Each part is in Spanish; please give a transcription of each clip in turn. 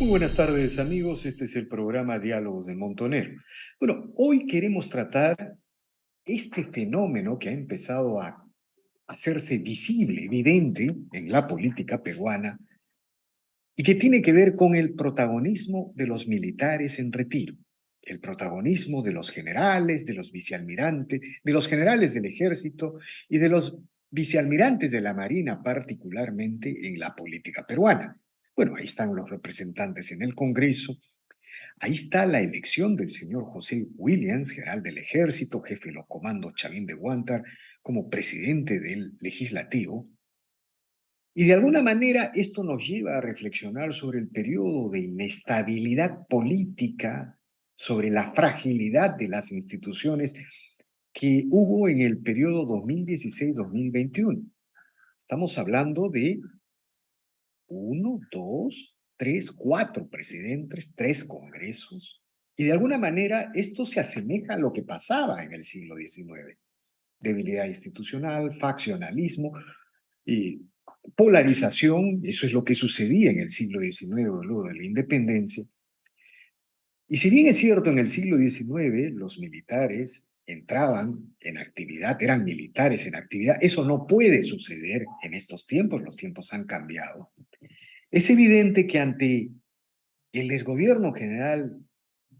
Muy buenas tardes, amigos. Este es el programa Diálogos de Montonero. Bueno, hoy queremos tratar este fenómeno que ha empezado a hacerse visible, evidente en la política peruana y que tiene que ver con el protagonismo de los militares en retiro, el protagonismo de los generales, de los vicealmirantes, de los generales del ejército y de los vicealmirantes de la Marina, particularmente en la política peruana. Bueno, ahí están los representantes en el Congreso. Ahí está la elección del señor José Williams, general del Ejército, jefe de los comandos Chavín de Huántar, como presidente del Legislativo. Y de alguna manera esto nos lleva a reflexionar sobre el periodo de inestabilidad política, sobre la fragilidad de las instituciones que hubo en el periodo 2016-2021. Estamos hablando de uno, dos, tres, cuatro presidentes, tres congresos, y de alguna manera esto se asemeja a lo que pasaba en el siglo XIX. Debilidad institucional, faccionalismo y polarización, eso es lo que sucedía en el siglo XIX, luego de la independencia. Y si bien es cierto, en el siglo XIX los militares entraban en actividad, eran militares en actividad, eso no puede suceder en estos tiempos, los tiempos han cambiado. Es evidente que ante el desgobierno general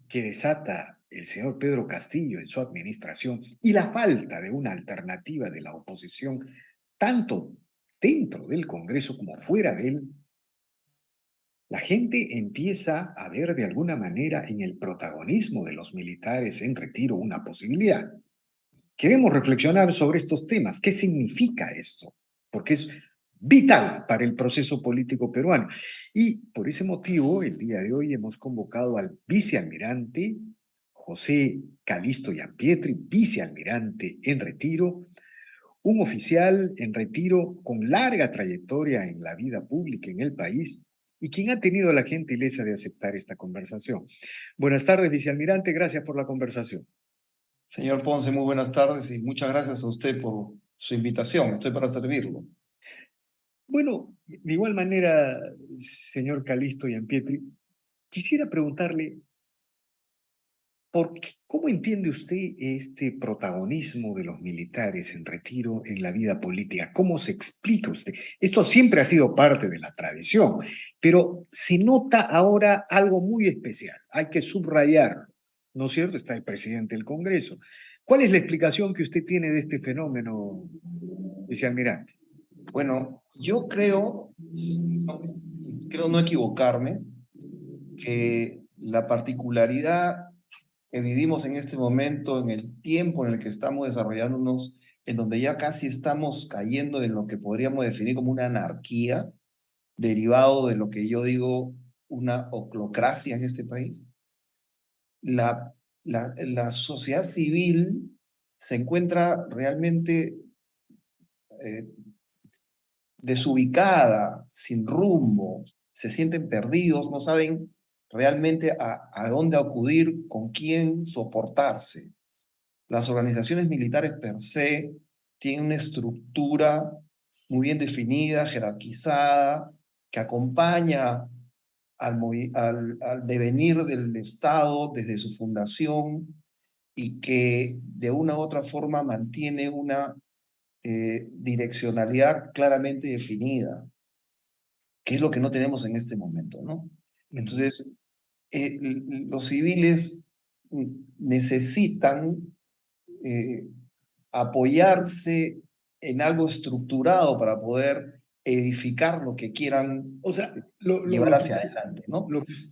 que desata el señor Pedro Castillo en su administración y la falta de una alternativa de la oposición, tanto dentro del Congreso como fuera de él, la gente empieza a ver de alguna manera en el protagonismo de los militares en retiro una posibilidad. Queremos reflexionar sobre estos temas. ¿Qué significa esto? Porque es vital para el proceso político peruano. Y por ese motivo, el día de hoy hemos convocado al vicealmirante José Calisto Yampietri, vicealmirante en retiro, un oficial en retiro con larga trayectoria en la vida pública en el país y quien ha tenido la gentileza de aceptar esta conversación. Buenas tardes, vicealmirante, gracias por la conversación. Señor Ponce, muy buenas tardes y muchas gracias a usted por su invitación. Estoy para servirlo. Bueno, de igual manera, señor Calisto Yampietri, quisiera preguntarle, ¿cómo entiende usted este protagonismo de los militares en retiro en la vida política? ¿Cómo se explica usted? Esto siempre ha sido parte de la tradición, pero se nota ahora algo muy especial. Hay que subrayarlo, ¿no es cierto? Está el presidente del Congreso. ¿Cuál es la explicación que usted tiene de este fenómeno, vicealmirante? Bueno, yo creo no equivocarme, que la particularidad que vivimos en este momento, en el tiempo en el que estamos desarrollándonos, en donde ya casi estamos cayendo en lo que podríamos definir como una anarquía, derivado de lo que yo digo una oclocracia en este país, la, la sociedad civil se encuentra realmente eh, desubicada, sin rumbo, se sienten perdidos, no saben realmente a dónde acudir, con quién soportarse. Las organizaciones militares per se tienen una estructura muy bien definida, jerarquizada, que acompaña al devenir del Estado desde su fundación y que de una u otra forma mantiene una direccionalidad claramente definida, que es lo que no tenemos en este momento, ¿no? Entonces, los civiles necesitan eh, apoyarse en algo estructurado para poder edificar lo que quieran O sea, llevar hacia adelante, ¿no? lo que usted...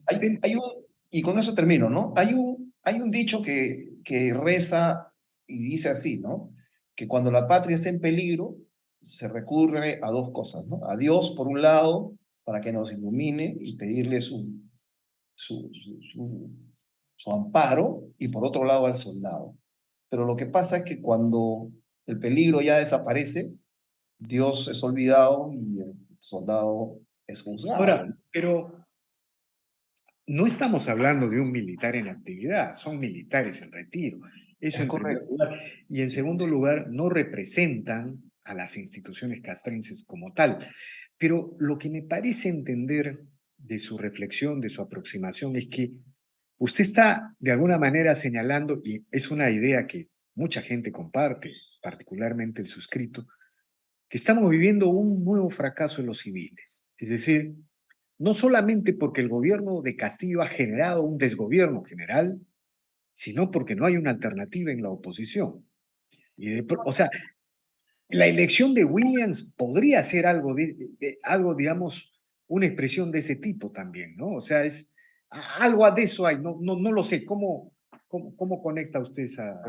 Y con eso termino, ¿no? Hay un dicho que reza y dice así, ¿no? Que cuando la patria está en peligro, se recurre a dos cosas, ¿no? A Dios, por un lado, para que nos ilumine y pedirle su, su, su, su amparo, y por otro lado al soldado. Pero lo que pasa es que cuando el peligro ya desaparece, Dios es olvidado y el soldado es juzgado. Ahora, pero no estamos hablando de un militar en actividad, son militares en retiro. Eso Es en primer correcto. lugar. Y en segundo lugar, no representan a las instituciones castrenses como tal. Pero lo que me parece entender de su reflexión, de su aproximación, es que usted está de alguna manera señalando, y es una idea que mucha gente comparte, particularmente el suscrito, que estamos viviendo un nuevo fracaso en los civiles. Es decir, no solamente porque el gobierno de Castillo ha generado un desgobierno general, sino porque no hay una alternativa en la oposición. O sea, la elección de Williams podría ser algo, algo, digamos, una expresión de ese tipo también, ¿no? O sea, algo de eso hay, no lo sé. ¿Cómo conecta usted esa?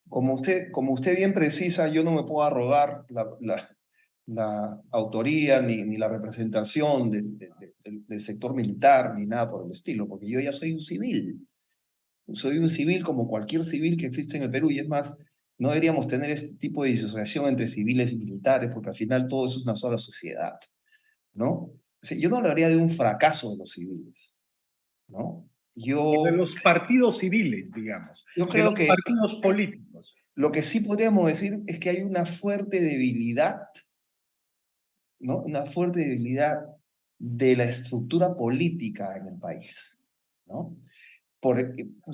Como usted bien precisa, yo no me puedo arrogar la autoría ni la representación del sector militar ni nada por el estilo, porque yo ya soy un civil. Soy un civil como cualquier civil que existe en el Perú y es más, no deberíamos tener este tipo de disociación entre civiles y militares porque al final todo eso es una sola sociedad, ¿no? O sea, yo no hablaría de un fracaso de los civiles, ¿no? De Yo, los partidos civiles, digamos, yo de creo los que partidos políticos. lo que sí podríamos decir es que hay una fuerte debilidad, ¿no? Una fuerte debilidad de la estructura política en el país, ¿no?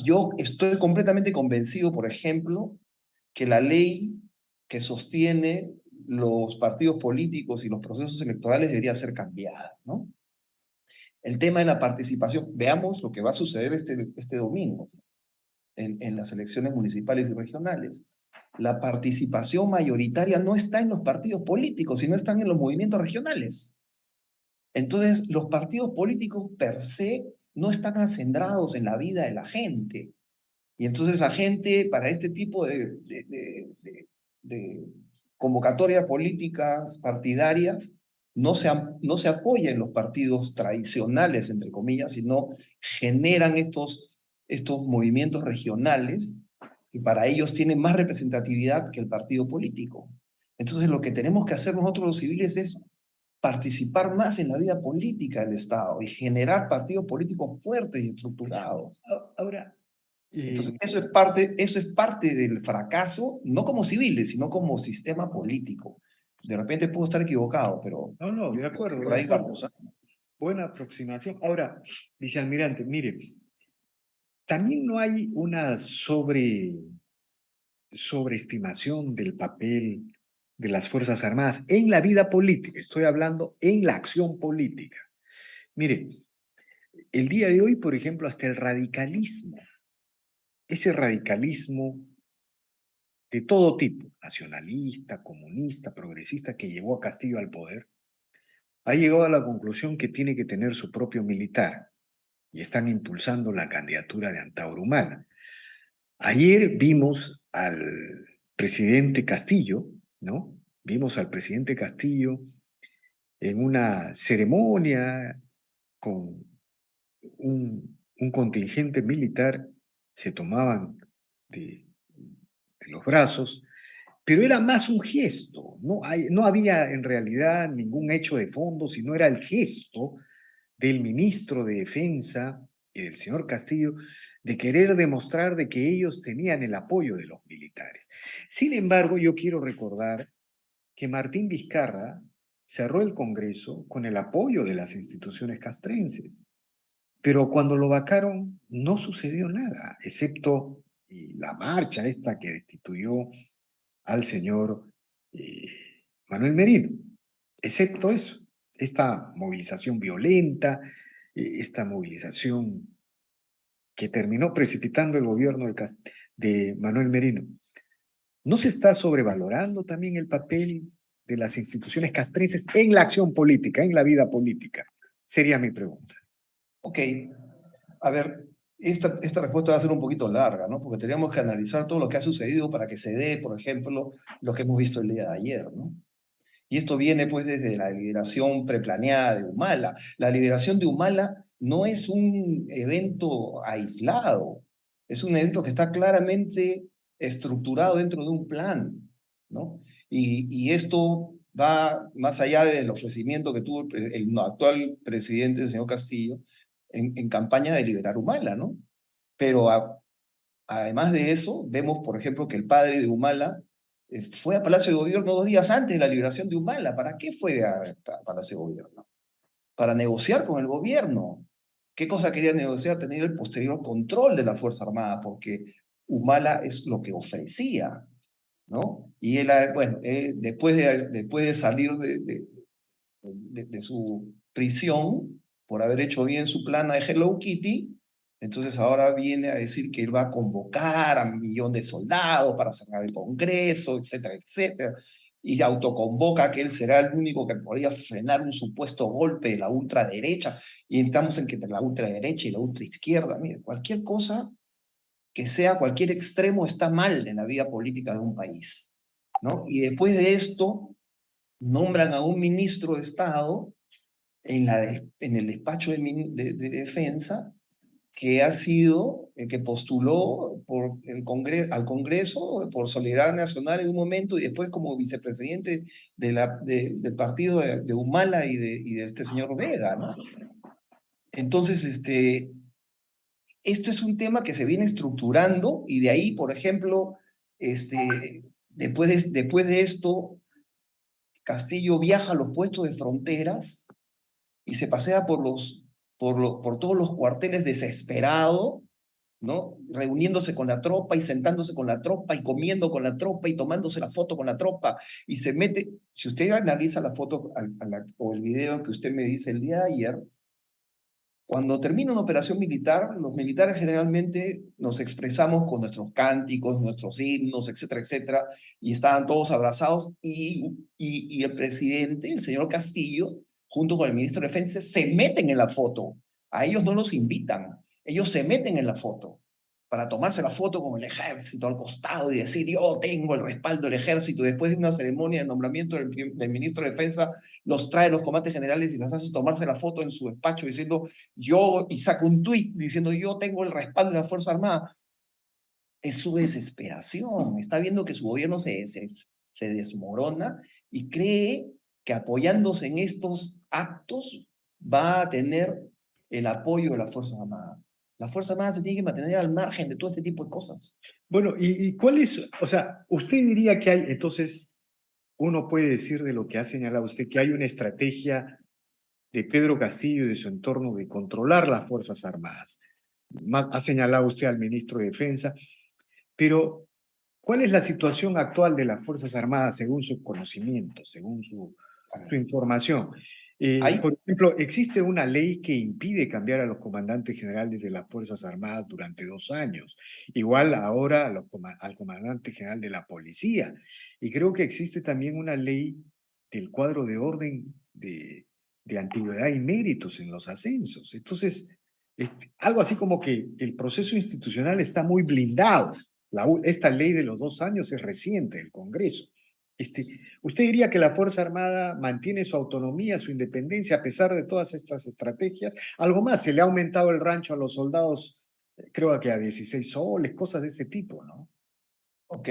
Yo estoy completamente convencido, por ejemplo, que la ley que sostiene los partidos políticos y los procesos electorales debería ser cambiada, ¿no? El tema de la participación, veamos lo que va a suceder este domingo en las elecciones municipales y regionales. La participación mayoritaria no está en los partidos políticos, sino están en los movimientos regionales. Entonces, los partidos políticos per se no están acendrados en la vida de la gente. Y entonces la gente, para este tipo de convocatorias políticas partidarias, no se apoya en los partidos tradicionales, entre comillas, sino generan estos movimientos regionales que para ellos tienen más representatividad que el partido político. Entonces lo que tenemos que hacer nosotros los civiles es participar más en la vida política del Estado y generar partidos políticos fuertes y estructurados. Ahora, Entonces, eh, eso es parte del fracaso, no como civiles, sino como sistema político. De repente puedo estar equivocado, pero no, de acuerdo, por de ahí acuerdo. vamos, ¿ah? Buena aproximación. Ahora, vicealmirante, mire, también no hay una sobreestimación del papel de las Fuerzas Armadas en la vida política. Estoy hablando en la acción política. Mire, el día de hoy, por ejemplo, hasta el radicalismo, ese radicalismo de todo tipo, nacionalista, comunista, progresista, que llevó a Castillo al poder, ha llegado a la conclusión que tiene que tener su propio militar y están impulsando la candidatura de Antauro Humala. Ayer vimos al presidente Castillo, ¿no? Vimos al presidente Castillo en una ceremonia con un contingente militar, se tomaban de los brazos, pero era más un gesto, no había en realidad ningún hecho de fondo, sino era el gesto del ministro de Defensa y del señor Castillo de querer demostrar de que ellos tenían el apoyo de los militares. Sin embargo, yo quiero recordar que Martín Vizcarra cerró el Congreso con el apoyo de las instituciones castrenses, pero cuando lo vacaron no sucedió nada, excepto la marcha esta que destituyó al señor eh, Manuel Merino, excepto eso, esta movilización violenta, esta movilización que terminó precipitando el gobierno de Manuel Merino. ¿No se está sobrevalorando también el papel de las instituciones castrenses en la acción política, en la vida política? Sería mi pregunta. Ok, a ver, esta respuesta va a ser un poquito larga, ¿no? Porque tenemos que analizar todo lo que ha sucedido para que se dé, por ejemplo, lo que hemos visto el día de ayer, ¿no? Y esto viene pues desde la liberación preplaneada de Humala. La liberación de Humala no es un evento aislado, es un evento que está claramente estructurado dentro de un plan, ¿no? Y esto va más allá del ofrecimiento que tuvo el actual presidente, el señor Castillo, en campaña de liberar Humala, ¿no? Pero además de eso, vemos, por ejemplo, que el padre de Humala fue a Palacio de Gobierno 2 días antes de la liberación de Humala. ¿Para qué fue a Palacio de Gobierno? para negociar con el gobierno. ¿Qué cosa quería negociar? Tener el posterior control de la Fuerza Armada, porque Humala es lo que ofrecía, ¿no? Y él, bueno, después de salir de su prisión por haber hecho bien su plana de Hello Kitty, entonces ahora viene a decir que él va a convocar a 1 millón de soldados para cerrar el Congreso, etcétera, etcétera, y autoconvoca que él será el único que podría frenar un supuesto golpe de la ultraderecha, y entramos en que entre la ultraderecha y la ultraizquierda, mire, cualquier cosa que sea, cualquier extremo está mal en la vida política de un país, ¿no? Y después de esto, nombran a un ministro de Estado en el despacho de defensa que ha sido el que postuló al Congreso por Solidaridad Nacional en un momento y después como vicepresidente del partido de Humala y de este señor Vega, ¿no? Entonces, esto es un tema que se viene estructurando y de ahí, por ejemplo, después de esto, Castillo viaja a los puestos de fronteras y se pasea por todos los cuarteles desesperado, ¿no? Reuniéndose con la tropa y sentándose con la tropa y comiendo con la tropa y tomándose la foto con la tropa y se mete, si usted analiza la foto o el video que usted me dice el día de ayer, cuando termina una operación militar, los militares generalmente nos expresamos con nuestros cánticos, nuestros himnos, etcétera, etcétera, y estaban todos abrazados y el presidente, el señor Castillo, junto con el ministro de Defensa, se meten en la foto. A ellos no los invitan, ellos se meten en la foto para tomarse la foto con el ejército al costado y decir, yo tengo el respaldo del ejército. Después de una ceremonia de nombramiento del ministro de Defensa, los trae los comandantes generales y los hace tomarse la foto en su despacho diciendo, y saca un tuit diciendo, yo tengo el respaldo de la Fuerza Armada. Es su desesperación. Está viendo que su gobierno se desmorona y cree que apoyándose en estos actos va a tener el apoyo de la Fuerza Armada. La Fuerza Armada se tiene que mantener al margen de todo este tipo de cosas. Bueno, ¿y cuál es, o sea, usted diría que hay, entonces, uno puede decir de lo que ha señalado usted, que hay una estrategia de Pedro Castillo y de su entorno de controlar las Fuerzas Armadas? Ha señalado usted al ministro de Defensa, pero ¿cuál es la situación actual de las Fuerzas Armadas según su conocimiento, según su información? Hay, Por ejemplo, ¿existe una ley que impide cambiar a los comandantes generales de las Fuerzas Armadas durante 2 años? Igual ahora al comandante general de la policía. Y creo que existe también una ley del cuadro de orden de antigüedad y méritos en los ascensos. Entonces, algo así como que el proceso institucional está muy blindado. Esta ley de los 2 años es reciente del Congreso. Este, ¿Usted diría que la Fuerza Armada mantiene su autonomía, su independencia a pesar de todas estas estrategias? Algo más, se le ha aumentado el rancho a los soldados, creo que a 16 soles, cosas de ese tipo, ¿no? ok,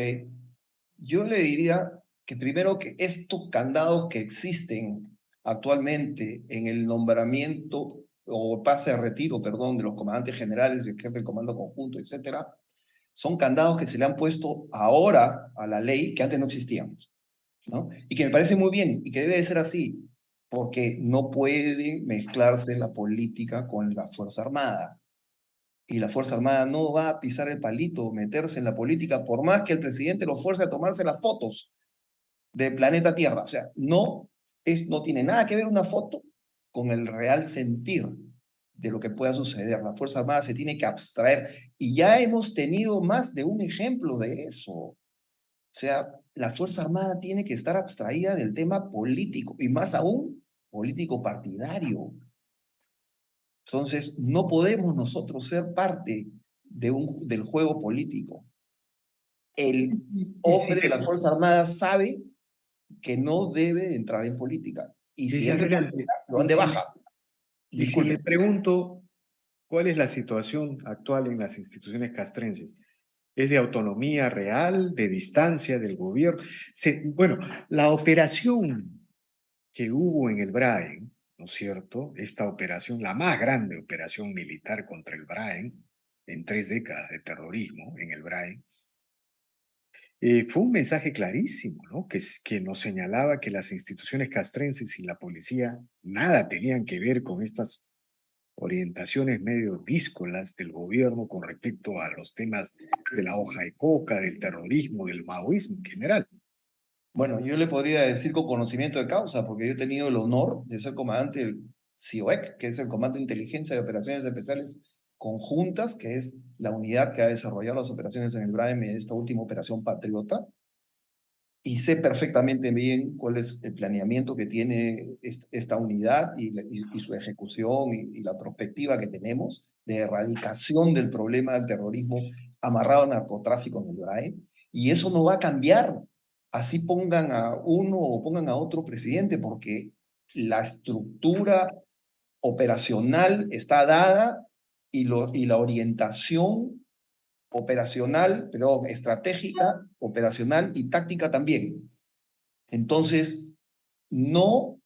yo le diría que primero que estos candados que existen actualmente en el nombramiento o pase a retiro, perdón, de los comandantes generales, el jefe del comando conjunto, etcétera, son candados que se le han puesto ahora a la ley que antes no existían, ¿no? Y que me parece muy bien y que debe de ser así, porque no puede mezclarse la política con la Fuerza Armada. Y la Fuerza Armada no va a pisar el palito, meterse en la política, por más que el presidente lo fuerce a tomarse las fotos del planeta Tierra. O sea, no tiene nada que ver una foto con el real sentir de lo que pueda suceder. La Fuerza Armada se tiene que abstraer y ya hemos tenido más de un ejemplo de eso. O sea, la Fuerza Armada tiene que estar abstraída del tema político y más aún político partidario. Entonces, no podemos nosotros ser parte del juego político. El Y si hombre de la Fuerza Armada sabe que no debe entrar en política. Y si entra en Vicealmirante, política, lo dan de baja. y si Disculpe. le pregunto cuál es la situación actual en las instituciones castrenses, ¿es de autonomía real, de distancia del gobierno? Bueno, la operación que hubo en el Braen, ¿no es cierto? Esta operación, la más grande operación militar contra el Braen en 3 décadas de terrorismo en el Braen, fue un mensaje clarísimo, ¿no? Que nos señalaba que las instituciones castrenses y la policía nada tenían que ver con estas orientaciones medio díscolas del gobierno con respecto a los temas de la hoja de coca, del terrorismo, del maoísmo en general. Bueno, yo le podría decir con conocimiento de causa, porque yo he tenido el honor de ser comandante del CIOEC, que es el Comando de Inteligencia de Operaciones Especiales Conjuntas, que es la unidad que ha desarrollado las operaciones en el BRAEM en esta última operación Patriota, y sé perfectamente bien cuál es el planeamiento que tiene esta unidad y su ejecución y la perspectiva que tenemos de erradicación del problema del terrorismo amarrado al narcotráfico en el BRAEM. Y eso no va a cambiar así pongan a uno o pongan a otro presidente, porque la estructura operacional está dada y la orientación operacional, perdón, estratégica, operacional y táctica también. Entonces, no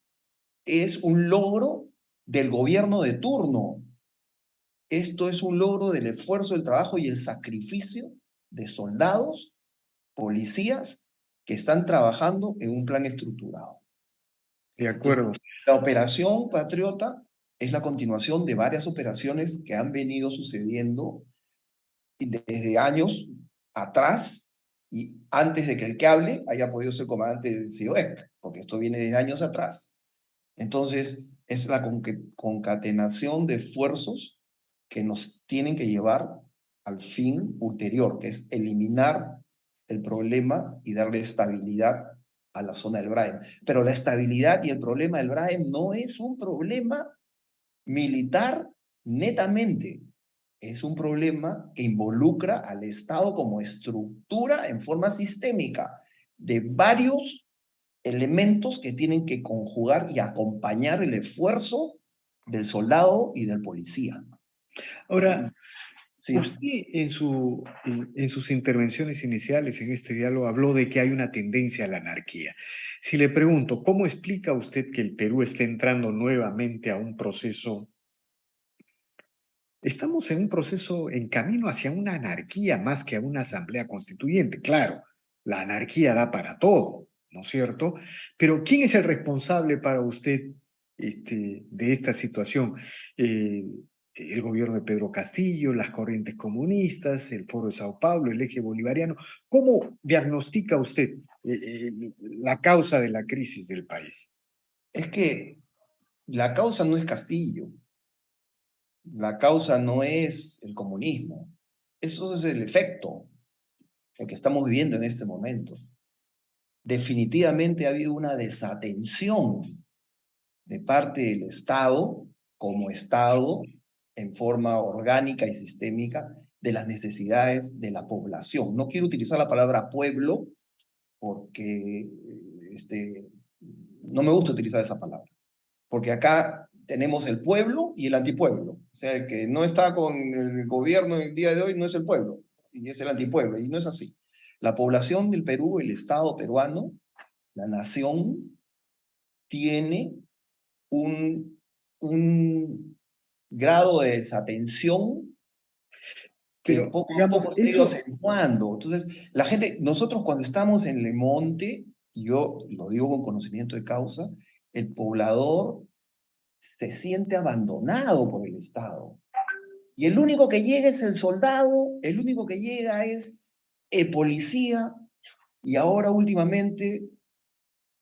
es un logro del gobierno de turno. Esto es un logro del esfuerzo, el trabajo y el sacrificio de soldados, policías que están trabajando en un plan estructurado. De acuerdo. La operación Patriota es la continuación de varias operaciones que han venido sucediendo desde años atrás y antes de que el que hable haya podido ser comandante del CIOEC, porque esto viene de años atrás. Entonces, es la concatenación de esfuerzos que nos tienen que llevar al fin ulterior, que es eliminar el problema y darle estabilidad a la zona del Braem. Pero la estabilidad y el problema del Braem no es un problema militar netamente, es un problema que involucra al Estado como estructura en forma sistémica de varios elementos que tienen que conjugar y acompañar el esfuerzo del soldado y del policía. Ahora, Sí. usted en sus intervenciones iniciales en este diálogo habló de que hay una tendencia a la anarquía. Si le pregunto, ¿cómo explica usted que el Perú esté entrando nuevamente a un proceso? Estamos en un proceso en camino hacia una anarquía más que a una asamblea constituyente. Claro, la anarquía da para todo, ¿no es cierto? Pero ¿quién es el responsable para usted de esta situación? Eh, el gobierno de Pedro Castillo, las corrientes comunistas, el Foro de Sao Paulo, el eje bolivariano. ¿Cómo diagnostica usted la causa de la crisis del país? Es que la causa no es Castillo, la causa no es el comunismo, eso es el efecto, el que estamos viviendo en este momento. Definitivamente ha habido una desatención de parte del Estado, como Estado, en forma orgánica y sistémica, de las necesidades de la población. No quiero utilizar la palabra pueblo porque no me gusta utilizar esa palabra, porque acá tenemos el pueblo y el antipueblo. O sea, el que no está con el gobierno el día de hoy no es el pueblo, y es el antipueblo, y no es así. La población del Perú, el Estado peruano, la nación, tiene un grado de desatención que Pero, poco a digamos, poco se ha ido eso, acentuando. Entonces, la gente, nosotros cuando estamos en el monte, y yo lo digo con conocimiento de causa, el poblador se siente abandonado por el Estado. Y el único que llega es el soldado, el único que llega es el policía, y ahora últimamente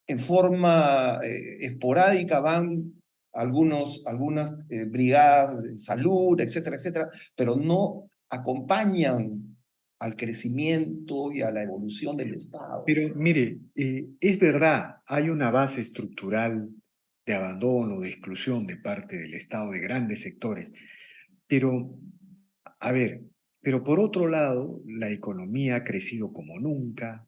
en forma esporádica van algunas brigadas de salud, etcétera, etcétera, pero no acompañan al crecimiento y a la evolución del Estado. pero mire, es verdad, hay una base estructural de abandono, de exclusión de parte del Estado de grandes sectores, pero, a ver, pero por otro lado, la economía ha crecido como nunca,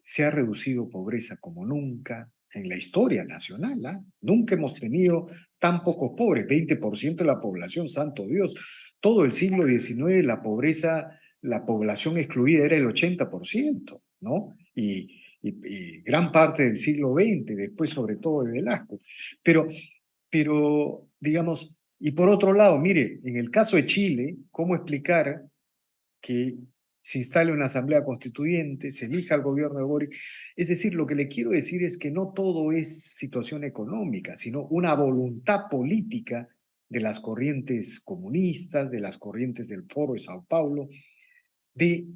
se ha reducido pobreza como nunca en la historia nacional, ¿ah? Nunca hemos tenido tan pocos pobres, 20% de la población, santo Dios. Todo el siglo XIX la pobreza, la población excluida era el 80%, ¿no? Y gran parte del siglo XX, después sobre todo de Velasco. Pero, pero, digamos, y por otro lado, mire, en el caso de Chile, ¿cómo explicar que se instale una asamblea constituyente, se elija al gobierno de Boric. Es decir, lo que le quiero decir es que no todo es situación económica, sino una voluntad política de las corrientes comunistas, de las corrientes del Foro de Sao Paulo, de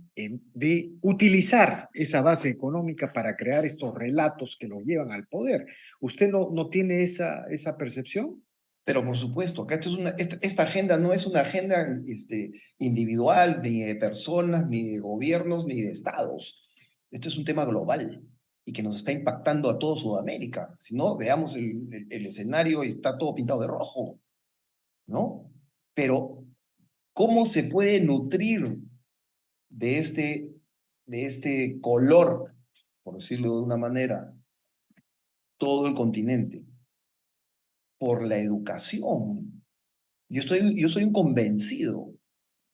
utilizar esa base económica para crear estos relatos que lo llevan al poder. ¿Usted no tiene esa percepción? Pero por supuesto, que esta agenda no es una agenda individual, ni de personas, ni de gobiernos, ni de estados. Esto es un tema global y que nos está impactando a todo Sudamérica. Si no, veamos el escenario y está todo pintado de rojo, ¿no? Pero, ¿cómo se puede nutrir de este color, por decirlo de una manera, todo el continente? Por la educación. Yo soy un convencido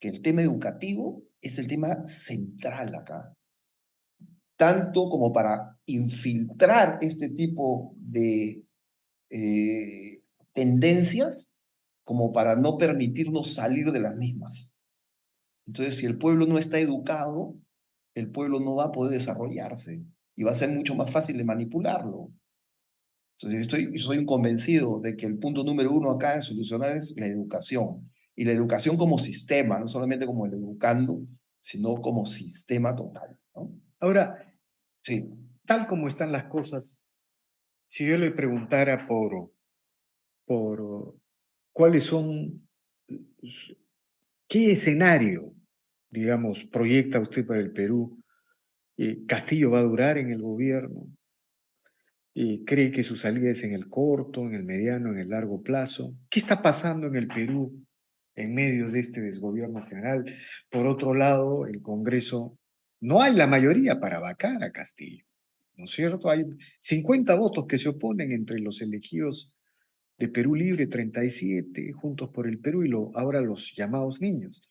que el tema educativo es el tema central acá, tanto como para infiltrar este tipo de tendencias, como para no permitirnos salir de las mismas. Entonces, si el pueblo no está educado, el pueblo no va a poder desarrollarse y va a ser mucho más fácil de manipularlo. Entonces, soy un convencido de que el punto número uno acá de solucionar es la educación. Y la educación como sistema, no solamente como el educando, sino como sistema total, ¿no? Ahora, Sí. tal como están las cosas, si yo le preguntara por cuáles son, qué escenario, digamos, proyecta usted para el Perú, ¿Castillo va a durar en el gobierno? ¿Cree que su salida es en el corto, en el mediano, en el largo plazo? ¿Qué está pasando en el Perú en medio de este desgobierno general? Por otro lado, el Congreso, no hay la mayoría para vacar a Castillo, ¿no es cierto? Hay 50 votos que se oponen entre los elegidos de Perú Libre, 37, Juntos por el Perú y ahora los llamados niños.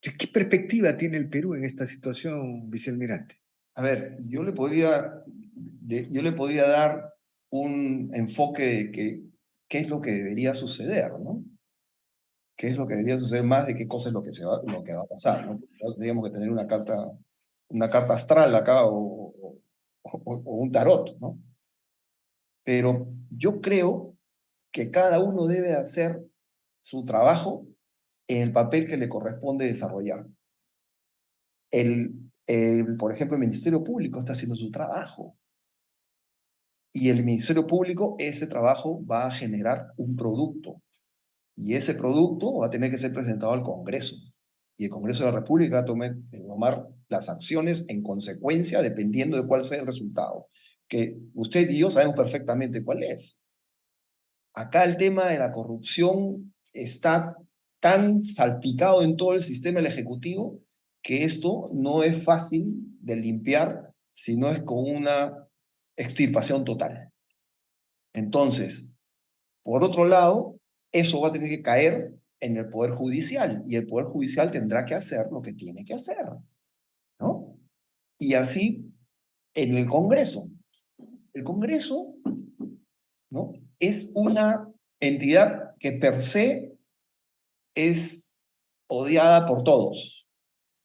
¿Qué perspectiva tiene el Perú en esta situación, vicealmirante? A ver, yo le podría dar un enfoque de qué es lo que debería suceder, ¿no? ¿Qué es lo que debería suceder más de qué cosa es lo que va a pasar, ¿no? Porque tendríamos que tener una carta astral acá o un tarot, ¿no? Pero yo creo que cada uno debe hacer su trabajo en el papel que le corresponde desarrollar. Por ejemplo, el Ministerio Público está haciendo su trabajo y el Ministerio Público, ese trabajo va a generar un producto y ese producto va a tener que ser presentado al Congreso y el Congreso de la República va a tomar las acciones en consecuencia dependiendo de cuál sea el resultado, que usted y yo sabemos perfectamente cuál es. Acá el tema de la corrupción está tan salpicado en todo el sistema del Ejecutivo que esto no es fácil de limpiar si no es con una extirpación total. Entonces, por otro lado, eso va a tener que caer en el Poder Judicial y el Poder Judicial tendrá que hacer lo que tiene que hacer, ¿no? Y así en el Congreso. El Congreso, ¿no? Es una entidad que per se es odiada por todos,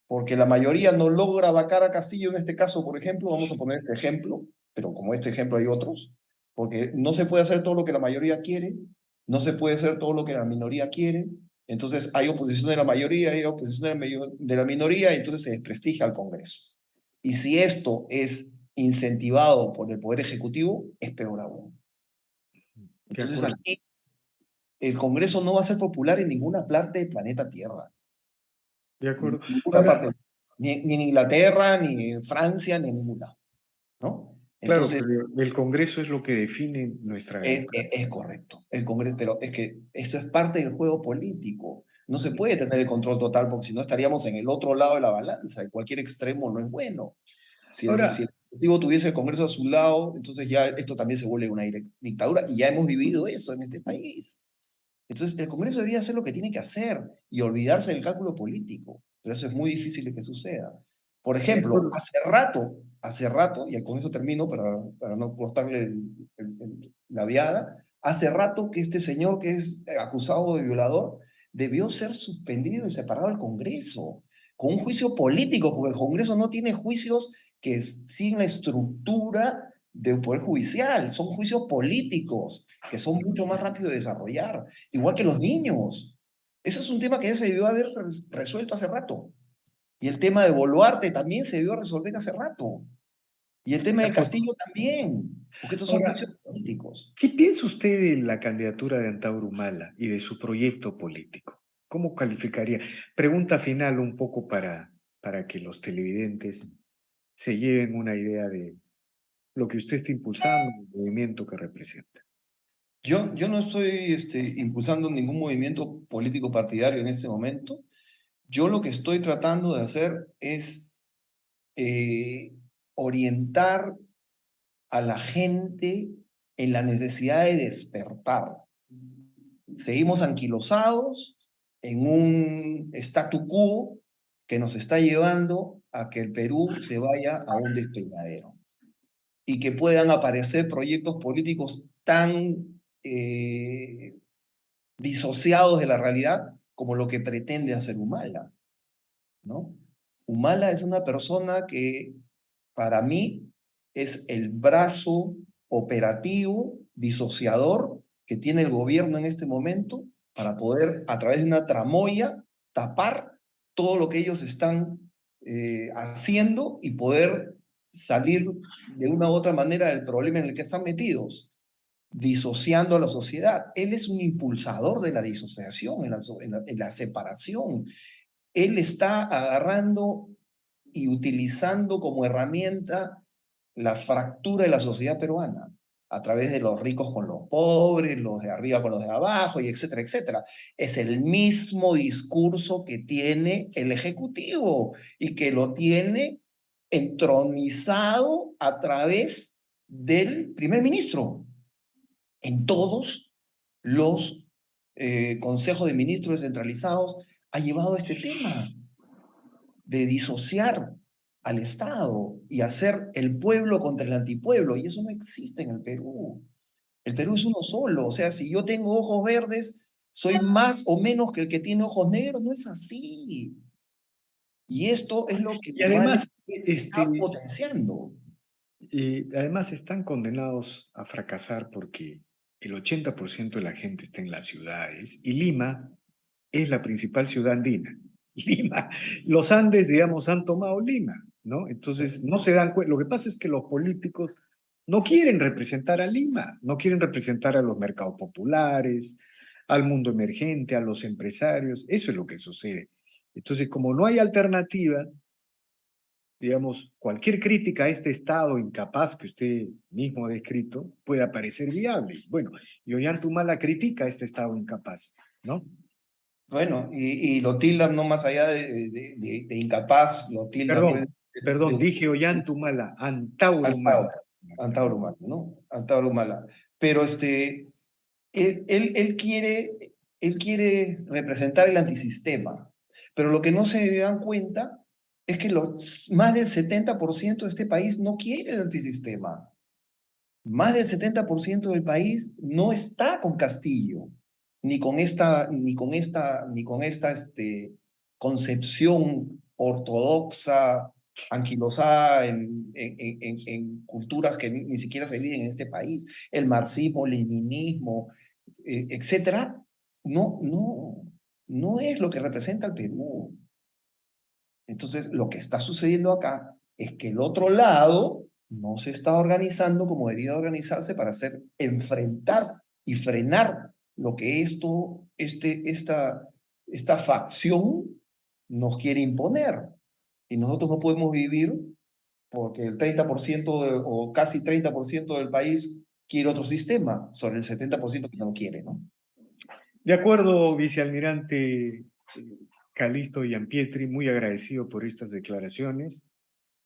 porque la mayoría no logra vacar a Castillo en este caso, por ejemplo, vamos a poner este ejemplo, pero como este ejemplo hay otros, porque no se puede hacer todo lo que la mayoría quiere, no se puede hacer todo lo que la minoría quiere, entonces hay oposición de la mayoría, hay oposición de la minoría, y entonces se desprestigia al Congreso. Y si esto es incentivado por el Poder Ejecutivo, es peor aún. De Entonces acuerdo. aquí el Congreso no va a ser popular en ninguna parte del planeta Tierra. De acuerdo. Ninguna Ahora, parte. Ni en Inglaterra, ni en Francia, ni en ninguna. ¿No? claro, Entonces, pero el Congreso es lo que define nuestra democracia. es correcto. El Congreso, pero es que eso es parte del juego político. No se puede tener el control total porque si no estaríamos en el otro lado de la balanza y cualquier extremo no es bueno. Si el Ahora, Ejecutivo tuviese el Congreso a su lado, entonces ya esto también se vuelve una dictadura y ya hemos vivido eso en este país. Entonces, el Congreso debería hacer lo que tiene que hacer y olvidarse del cálculo político, pero eso es muy difícil de que suceda. Por de ejemplo, acuerdo. hace rato, y con eso termino para no cortarle la viada, hace rato que este señor que es acusado de violador debió ser suspendido y separado del Congreso, con un juicio político, porque el Congreso no tiene juicios que siguen la estructura del Poder Judicial, son juicios políticos que son mucho más rápidos de desarrollar, igual que los niños. Eso es un tema que ya se debió haber resuelto hace rato. Y el tema de Boluarte también se debió resolver hace rato. Y el tema De de acuerdo. Castillo también, porque estos son Ahora, juicios políticos. ¿qué piensa usted de la candidatura de Antauro Humala y de su proyecto político? ¿Cómo calificaría? Pregunta final un poco para que los televidentes se lleven una idea de lo que usted está impulsando, el movimiento que representa. Yo no estoy impulsando ningún movimiento político partidario en este momento. Yo lo que estoy tratando de hacer es eh, orientar a la gente en la necesidad de despertar. Seguimos anquilosados en un statu quo que nos está llevando a que el Perú se vaya a un despeñadero y que puedan aparecer proyectos políticos tan disociados de la realidad como lo que pretende hacer Humala, ¿no? Humala es una persona que para mí es el brazo operativo, disociador que tiene el gobierno en este momento para poder, a través de una tramoya, tapar todo lo que ellos están haciendo y poder salir de una u otra manera del problema en el que están metidos, disociando a la sociedad. Él es un impulsador de la disociación, en la separación. Él está agarrando y utilizando como herramienta la fractura de la sociedad peruana a través de los ricos con los pobres, los de arriba con los de abajo, y etcétera, etcétera. Es el mismo discurso que tiene el Ejecutivo y que lo tiene entronizado a través del primer ministro en todos los consejos de ministros descentralizados ha llevado este tema de disociar al Estado y hacer el pueblo contra el antipueblo, y eso no existe en el Perú. El Perú es uno solo, o sea, si yo tengo ojos verdes, soy más o menos que el que tiene ojos negros, no es así. Y esto es lo que Y Humala además, está potenciando. además están condenados a fracasar porque el 80% de la gente está en las ciudades y Lima es la principal ciudad andina. Lima, los Andes, digamos, han tomado Lima, ¿no? Entonces, no se dan cuenta. Lo que pasa es que los políticos no quieren representar a Lima, no quieren representar a los mercados populares, al mundo emergente, a los empresarios. Eso es lo que sucede. Entonces, como no hay alternativa, digamos, cualquier crítica a este Estado incapaz que usted mismo ha descrito puede parecer viable. Bueno, y Ollanta critica a este Estado incapaz, ¿no? Bueno, y lo tildan no más allá de incapaz, lo tildan pues Perdón, de dije Ollanta Antauro Antauro, Humala. Antauro Humala, ¿no? Antauro Humala. Pero él quiere representar el antisistema, pero lo que no se dan cuenta es que más del 70% de este país no quiere el antisistema. Más del 70% del país no está con Castillo, ni con esta concepción ortodoxa, anquilosada en culturas que ni siquiera se viven en este país, el marxismo, leninismo, etcétera, no es lo que representa el Perú. Entonces, lo que está sucediendo acá es que el otro lado no se está organizando como debería organizarse para enfrentar y frenar lo que esta facción nos quiere imponer. Y nosotros no podemos vivir porque el 30% o casi 30% del país quiere otro sistema, sobre el 70% que no quiere, ¿no? De acuerdo, vicealmirante Calisto Gianpietri, muy agradecido por estas declaraciones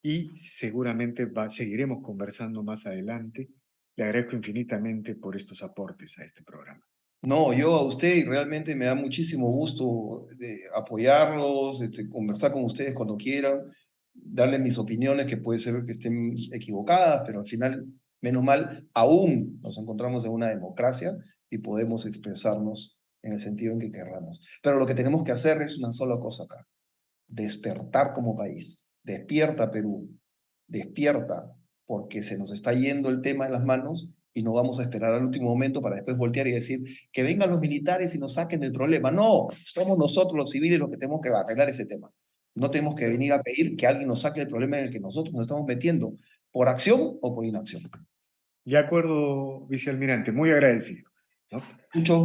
y seguramente seguiremos conversando más adelante. Le agradezco infinitamente por estos aportes a este programa. No, yo a usted y realmente me da muchísimo gusto de apoyarlos, conversar con ustedes cuando quieran, darles mis opiniones que puede ser que estén equivocadas, pero al final, menos mal, aún nos encontramos en una democracia y podemos expresarnos en el sentido en que querramos. Pero lo que tenemos que hacer es una sola cosa acá, despertar como país. Despierta, Perú. Despierta, porque se nos está yendo el tema de las manos y no vamos a esperar al último momento para después voltear y decir que vengan los militares y nos saquen del problema. No, somos nosotros los civiles los que tenemos que arreglar ese tema. No tenemos que venir a pedir que alguien nos saque del problema en el que nosotros nos estamos metiendo, por acción o por inacción. De acuerdo, vicealmirante, muy agradecido, ¿no?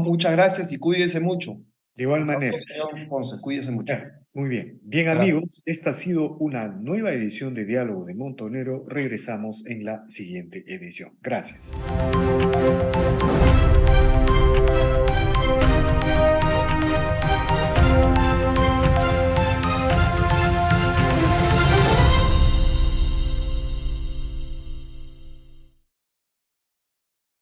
Muchas gracias y cuídese mucho. De igual Hasta manera. luego, señor Ponce, cuídese mucho. Muy bien. Bien, Gracias. amigos, esta ha sido una nueva edición de Diálogos de Montonero. Regresamos en la siguiente edición. Gracias.